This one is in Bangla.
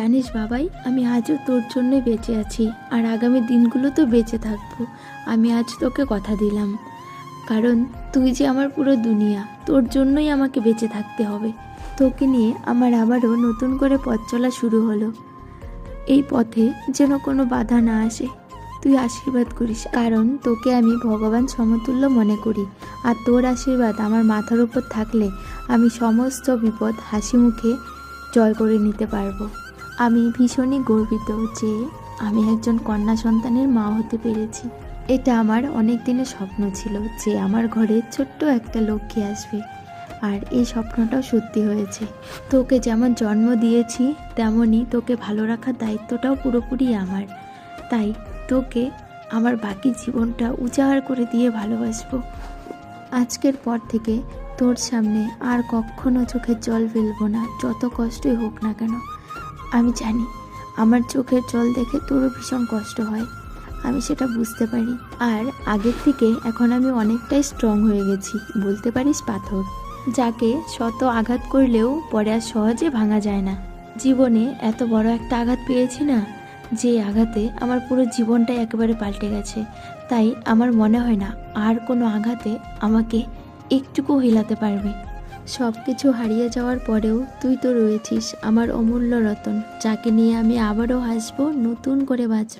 জানিস বাবাই, আমি আজও তোর জন্যই বেঁচে আছি, আর আগামী দিনগুলো তো বেঁচে থাকবো। আমি আজ তোকে কথা দিলাম, কারণ তুই যে আমার পুরো দুনিয়া, তোর জন্যই আমাকে বেঁচে থাকতে হবে। তোকে নিয়ে আমার আবারও নতুন করে পথ চলা শুরু হলো। এই পথে যেন কোনো বাধা না আসে, তুই আশীর্বাদ করিস, কারণ তোকে আমি ভগবান সমতুল্য মনে করি। আর তোর আশীর্বাদ আমার মাথার উপর থাকলে আমি সমস্ত বিপদ হাসি মুখে জয় করে নিতে পারবো। আমি ভীষণই গর্বিত যে আমি একজন কন্যা সন্তানের মা হতে পেরেছি। এটা আমার অনেক দিনের স্বপ্ন ছিল যে আমার ঘরে ছোট্ট একটা লক্ষ্মী আসবে, আর এই স্বপ্নটাও সত্যি হয়েছে। তোকে যেমন জন্ম দিয়েছি তেমনই তোকে ভালো রাখার দায়িত্বটাও পুরোপুরি আমার। তাই তোকে আমার বাকি জীবনটা উজাড় করে দিয়ে ভালোবাসবো। আজকের পর থেকে তোর সামনে আর কখনো চোখের জল ফেলবো না, যত কষ্টই হোক না কেন। আমি জানি আমার চোখের জল দেখে তোরও ভীষণ কষ্ট হয়, আমি সেটা বুঝতে পারি। আর আগের থেকে এখন আমি অনেকটাই স্ট্রং হয়ে গেছি, বলতে পারিস পাথর, যাকে শত আঘাত করলেও পরে আর সহজে ভাঙা যায় না। জীবনে এত বড় একটা আঘাত পেয়েছি না, যে আঘাতে আমার পুরো জীবনটাই একেবারে পাল্টে গেছে। তাই আমার মনে হয় না আর কোনো আঘাতে আমাকে একটুকু হিলাতে পারবে। সব কিছু হারিয়ে যাওয়ার পরেও তুই তো রয়েছিস আমার অমূল্য রতন, যাকে নিয়ে আমি আবারও হাসবো, নতুন করে বাঁচব।